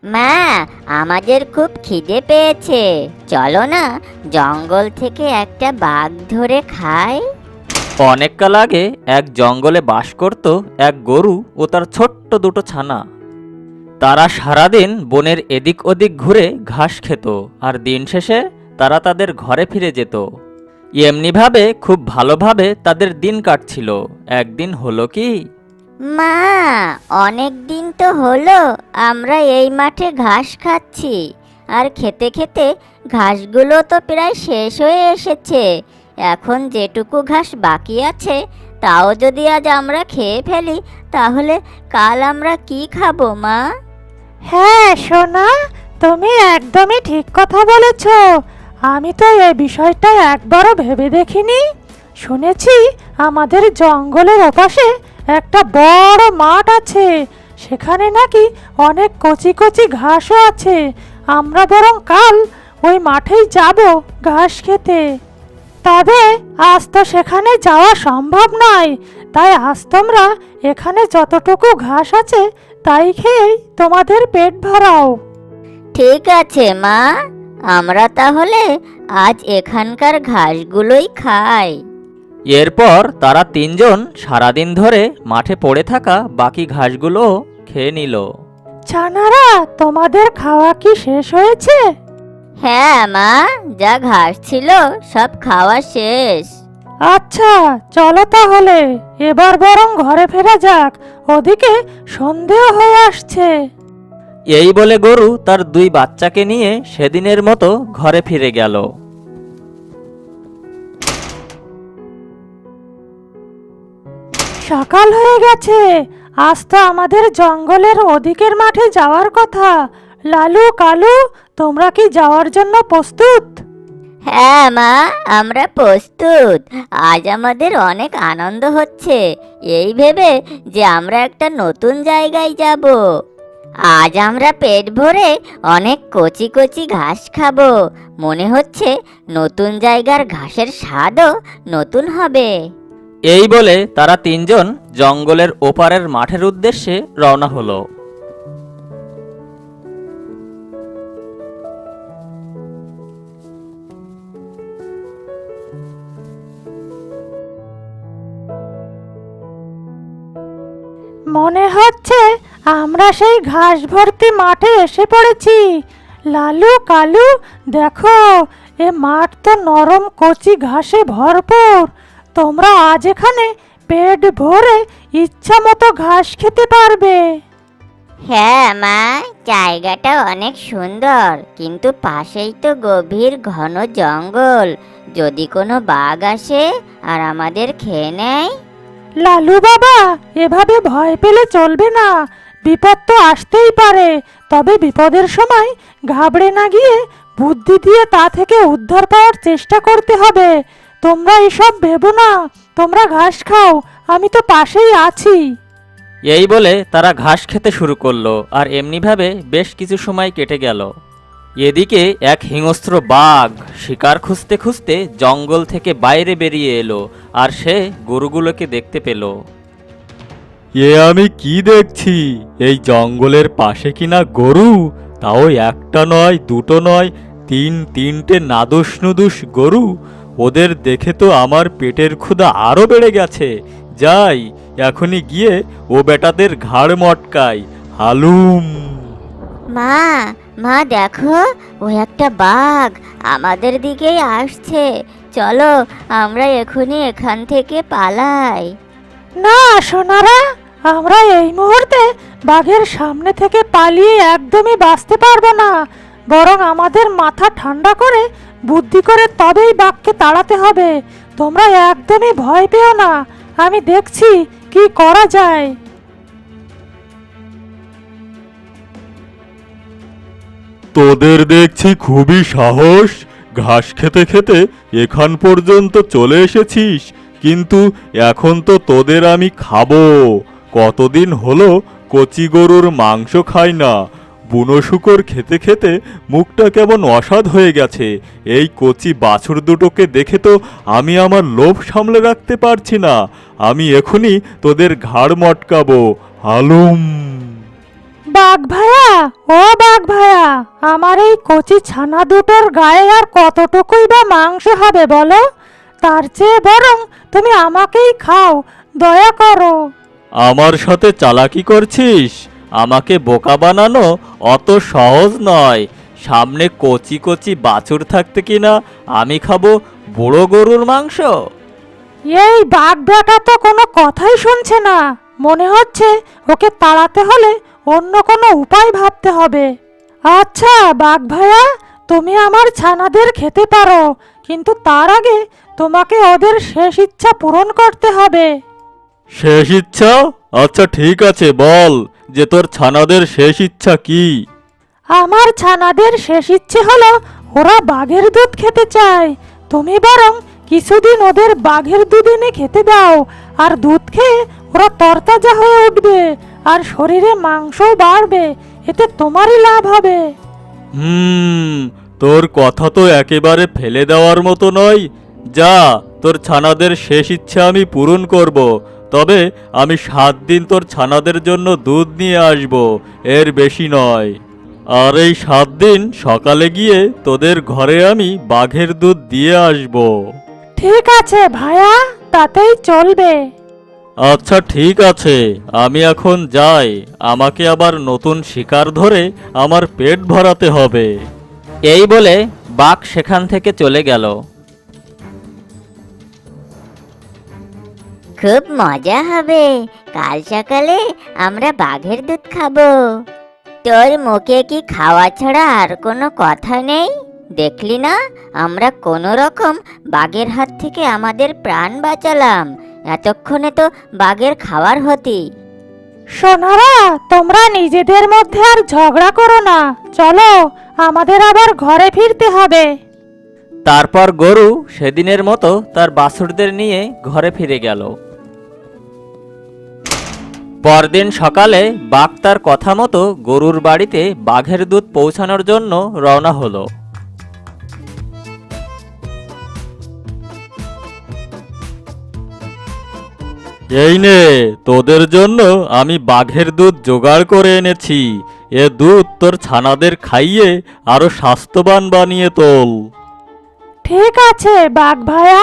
মা, আমাদের খুব খিদে পেয়েছে, চলো না জঙ্গল থেকে একটা বাঘ ধরে খাই। অনেককাল আগে এক জঙ্গলে বাস করত এক গরু ও তার ছোট্ট দুটো ছানা। তারা সারাদিন বনের এদিক ওদিক ঘুরে ঘাস খেত, আর দিন শেষে তারা তাদের ঘরে ফিরে যেত। এমনিভাবে খুব ভালোভাবে তাদের দিন কাটছিল। একদিন হলো কি, মা, অনেক দিন তো হলো আমরা এই মাঠে ঘাস খাচ্ছি, আর খেতে খেতে ঘাসগুলো তো প্রায় শেষ হয়ে এসেছে। এখন যেটুকু ঘাস বাকি আছে তাও যদি আজ আমরা খেয়ে ফেলি, তাহলে কাল আমরা কি খাবো মা? হ্যাঁ সোনা, তুমি একদমই ঠিক কথা বলেছ। আমি তো এই বিষয়টা একবারও ভেবে দেখিনি। শুনেছি আমাদের জঙ্গলের ওপাশে একটা বড় মাঠ আছে, সেখানে নাকি অনেক কচি কচি ঘাসও আছে। আমরা বরং কাল ওই মাঠেই যাব ঘাস খেতে। তবে আজ তো সেখানে যাওয়া সম্ভব নয়, তাই আজ তোমরা এখানে যতটুকু ঘাস আছে তাই খেয়েই তোমাদের পেট ভরাও। ঠিক আছে মা, আমরা তাহলে আজ এখানকার ঘাসগুলোই খাই। এরপর তারা তিনজন সারাদিন ধরে মাঠে পড়ে থাকা বাকি ঘাসগুলো খেয়ে নিল। ছানারা, তোমাদের খাওয়া কি শেষ হয়েছে? হ্যাঁ মা, যা ঘাস ছিল সব খাওয়া শেষ। আচ্ছা, চলো তাহলে এবার বরং ঘরে ফেরা যাক, ওদিকে সন্ধেও হয়ে আসছে। এই বলে গরু তার দুই বাচ্চাকে নিয়ে সেদিনের মতো ঘরে ফিরে গেল। সকাল হয়ে গেছে, আজ তো আমাদের জঙ্গলের ওদিকের মাঠে যাওয়ার কথা। লালু, কালু, তোমরা কি যাওয়ার জন্য প্রস্তুত? হ্যাঁ মা, আমরা প্রস্তুত। আজ আমাদের অনেক আনন্দ হচ্ছে এই ভেবে যে আমরা একটা নতুন জায়গায় যাব। আজ আমরা পেট ভরে অনেক কচি কচি ঘাস খাবো। মনে হচ্ছে নতুন জায়গার ঘাসের স্বাদও নতুন হবে। এই বলে তারা তিনজন জঙ্গলের ওপারের মাঠের উদ্দেশ্যে রওনা হলো। মনে হচ্ছে আমরা সেই ঘাস ভর্তি মাঠে এসে পড়েছি। লালু, কালু, দেখো, এ মাঠ তো নরম কচি ঘাসে ভরপুর। তোমরা আজ এখানে পেট ভরে ইচ্ছা মতো ঘাস খেতে পারবে। হ্যাঁ মা, জায়গাটা অনেক সুন্দর, কিন্তু পাশেই তো গভীর ঘন জঙ্গল। যদি কোনো বাঘ আসে আর আমাদের খেয়ে নেয়? লালু বাবা, এভাবে ভয় পেলে চলবে না। বিপদ তো আসতেই পারে, তবে বিপদের সময় ঘাবড়ে না গিয়ে বুদ্ধি দিয়ে তা থেকে উদ্ধার পাওয়ার চেষ্টা করতে হবে। তোমরা এসব ভেবো না, তোমরা ঘাস খাও, আমি তো পাশেই আছি। এই বলে তারা ঘাস খেতে শুরু করলো, আর এমনিভাবে বেশ কিছু সময় কেটে গেল। এদিকে এক হিংস্র বাঘ শিকার খুঁজতে খুঁজতে জঙ্গল থেকে বাইরে বেরিয়ে এলো, আর সে গরুগুলোকে দেখতে পেল। আমি কি দেখছি, এই জঙ্গলের পাশে কিনা গরু, তাও একটা নয়, দুটো নয়, তিনটে নাদুস নুদুস গরু। ওদের দেখে তো আমার পেটের ক্ষুধা আরো বেড়ে গেছে। যাই, এখনই গিয়ে ও বেটাদের ঘাড় মটকাই। হালুম। মা, মা দেখো, ওই একটা বাঘ আমাদের দিকেই আসছে। চলো আমরা এখনই এখান থেকে পালাই। না সোনারা, আমরা এই মুহূর্তে বাঘের সামনে থেকে পালিয়ে একদমই বাঁচতে পারবো না। বরং আমাদের মাথা ঠান্ডা করে বুদ্ধি করে তবেই বাঘকে তাড়াতে হবে। তোমরা একদমই ভয় পেও না, আমি দেখছি কি করা যায়। তোদের দেখছি খুবই সাহস, ঘাস খেতে খেতে এখান পর্যন্ত চলে এসেছিস, কিন্তু এখন তো তোদের আমি খাবো। কতদিন হলো কচি গরুর মাংস খাই না। বুনো শূকর খেতে খেতে মুখটা কেমন অসাধ হয়ে গেছে। এই কচি বাছুর দুটোকে দেখে তো আমি আমার লোভ সামলে রাখতে পারছি না। আমি এখনই তোদের ঘাড় মটকাবো। হালুম। বাঘ ভাইয়া, ও বাঘ ভাইয়া, আমার এই কচি ছানা দুটোর গায়ে আর কতটুকুই বা মাংস হবে বলো? তার চেয়ে বরং তুমি আমাকেই খাও, দয়া করো। আমার সাথে চালাকি করছিস? আমাকে বোকা বানানো অত সহজ নয়। সামনে কচি কচি বাছুর থাকতে কিনা আমি খাবো বুড়ো গরুর মাংস? এই বাঘ বেটা তো কোনো কথাই শুনছে না, মনে হচ্ছে ওকে তাড়াতে হলে অন্য কোনো উপায় ভাবতে হবে। আচ্ছা বাঘ ভাইয়া, তুমি আমার ছানাদের খেতে পারো, কিন্তু তার আগে তোমাকে ওদের শেষ ইচ্ছা পূরণ করতে হবে। শেষ ইচ্ছা? আচ্ছা ঠিক আছে, বল যে তোর ছানাদের শেষ ইচ্ছা কি? আমার ছানাদের শেষ ইচ্ছে হলো ওরা বাঘের দুধ খেতে চায়। তুমি বরং কিছুদিন ওদের বাঘের দুধ এনে খেতে দাও, আর দুধ খেয়ে ওরা তরতাজা হয়ে উঠবে আর শরীরে মাংসও বাড়বে, এতে তোমারই লাভ হবে। তোর কথা তো একেবারে ফেলে দেওয়ার মতো নয়। যা, তোর ছানাদের শেষ ইচ্ছা আমি পূরণ করব, তবে আমি 7 দিন তোর ছানাদের জন্য দুধ নিয়ে আসব, এর বেশি নয়। আর এই 7 দিন সকালে গিয়ে তোদের ঘরে আমি বাঘের দুধ দিয়ে আসব। ঠিক আছে ভাইয়া, তাতেই চলবে। আচ্ছা ঠিক আছে, আমি এখন যাই। আমাকে আবার নতুন শিকার ধরে আমার পেট ভরাতে হবে। এই বলে বাঘ সেখান থেকে চলে গেল। খুব মজা হবে, কাল সকালে আমরা বাঘের দুধ খাবো। তোর মুখে কি খাওয়া ছাড়া আর কোনো কথা নেই? দেখলি না, আমরা কোনো রকম বাঘের হাত থেকে আমাদের প্রাণ বাঁচালাম। এতক্ষণে তো বাঘের খাওয়ার হতি। সোনারা, তোমরা নিজেদের মধ্যে আর ঝগড়া করো না, চলো আমাদের আবার ঘরে ফিরতে হবে। তারপর গরু সেদিনের মতো তার বাছুরদের নিয়ে ঘরে ফিরে গেল। পরদিন সকালে বাঘ তার কথা মতো গরুর বাড়িতে বাঘের দুধ পৌঁছানোর জন্য রওনা হলো। এই নে, তোদের জন্য আমি বাঘের দুধ জোগাড় করে এনেছি। এ দুধ তোর ছানাদের খাইয়ে আরো স্বাস্থ্যবান বানিয়ে তোল। ঠিক আছে বাঘ ভাইয়া।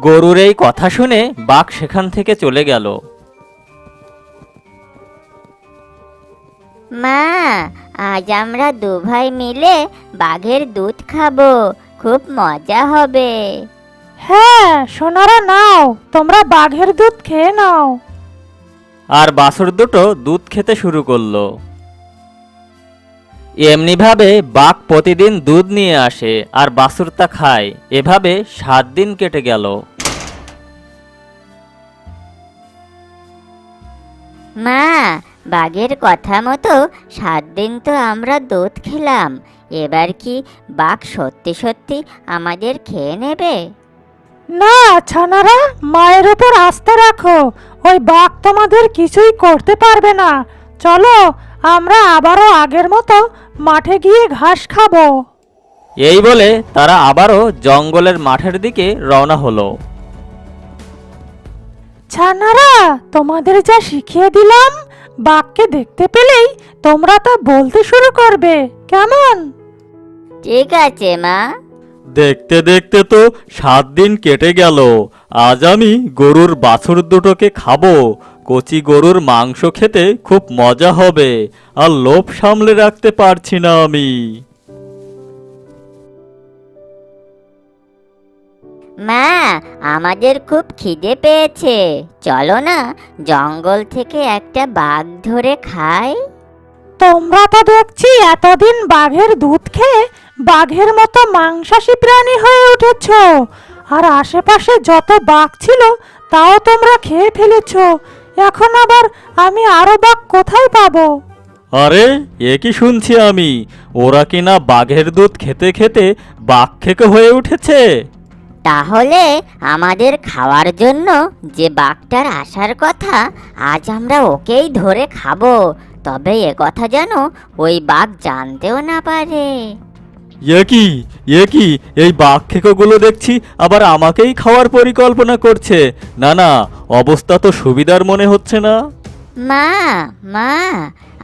গরুর এই কথা শুনে বাঘ সেখান থেকে চলে গেল। মা, আজ আমরা দু ভাই মিলে বাঘের দুধ খাবো, খুব মজা হবে। হ্যাঁ সোনারা, নাও তোমরা বাঘের দুধ খেয়ে নাও। আর বাছুর দুটো দুধ খেতে শুরু করলো। এমনিভাবে বাঘ প্রতিদিন দুধ নিয়ে আসে আর বাছুর তা খায়। এভাবে 7 দিন কেটে গেল। মা, বাঘের কথা মতো 7 দিন তো আমরা দুধ খেলাম, এবার কি বাঘ সত্যি সত্যি আমাদের খেয়ে নেবে? না ছানারা, মায়ের উপর আস্থা রাখো, ওই বাঘ তোমাদের কিছুই করতে পারবে না। চলো আমরা আবারও আগের মতো মাঠে গিয়ে ঘাস খাবো। এই বলে তারা আবারও জঙ্গলের মাঠের দিকে রওনা হলো। ছানারা, তোমাদের যা শিখিয়ে দিলাম, বাঘকে দেখতে পেলেই তোমরা তা বলতে শুরু করবে, কেমন? ঠিক আছে মা। দেখতে দেখতে তো 7 দিন কেটে গেল। আজ আমি গরুর বাছুর দুটোকে খাবো। কচি গরুর মাংস খেতে খুব মজা হবে, আর লোভ সামলে রাখতে পারছি না আমি। মা, আমাদের খুব খিদে পেয়েছে, চলো না জঙ্গল থেকে একটা বাঘ ধরে খাই। তোমরা তো দেখছি এতদিন বাঘের দুধ খেয়ে বাঘের মতো মাংসাশী প্রাণী হয়ে উঠেছ, আর আশেপাশে যত বাঘ ছিল তাও তোমরা খেয়ে ফেলেছ। এখন আবার আমি আরো বাঘ কোথায় পাবো? আরে, এ কি শুনছি আমি? ওরা কিনা বাঘের দুধ খেতে খেতে বাঘ খেকে হয়ে উঠেছে। তাহলে আমাদের খাওয়ার জন্য যে বাঘটার আসার কথা, আজ আমরা ওকেই ধরে খাবো। তবে এ কথা যেন ওই বাঘ জানতেও না পারে। এ কি, এই বাঘ খেকোগুলো দেখছি আবার আমাকেই খাওয়ার পরিকল্পনা করছে। না না, অবস্থা তো সুবিধার মনে হচ্ছে না। মা, মা,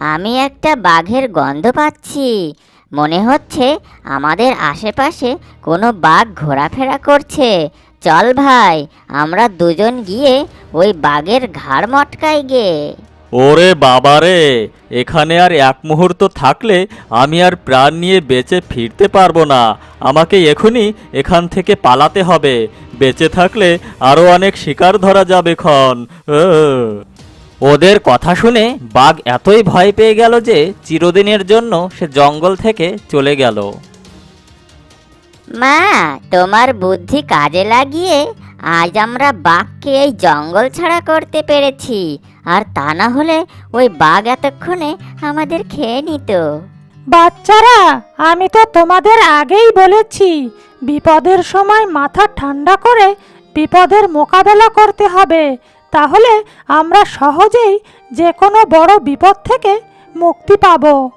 আমি একটা বাঘের গন্ধ পাচ্ছি। মনে হচ্ছে আমাদের আশেপাশে কোনো বাঘ ঘোরাফেরা করছে। চল ভাই, আমরা দুজন গিয়ে ওই বাঘের ঘাড় মটকাই গে। ওরে বাবারে, এখানে আর এক মুহূর্ত থাকলে আমি আর প্রাণ নিয়ে বেঁচে ফিরতে পারবো না। আমাকে এখনই এখান থেকে পালাতে হবে। বেঁচে থাকলে আরও অনেক শিকার ধরা যাবে খন। ওদের কথা শুনে বাঘ এতই ভয় পেয়ে গেল যে চিরদিনের জন্য সে জঙ্গল থেকে চলে গেল। মা, তোমার বুদ্ধি কাজে লাগিয়ে আজ আমরা বাঘকে এই জঙ্গল ছাড়া করতে পেরেছি। আর তা না হলে ওই বাঘ এতক্ষণে আমাদের খেয়ে নিত। বাচ্চারা, আমি তো তোমাদের আগেই বলেছি, বিপদের সময় মাথা ঠান্ডা করে বিপদের মোকাবেলা করতে হবে। তাহলে আমরা সহজেই যে কোনো বড় বিপদ থেকে মুক্তি পাবো।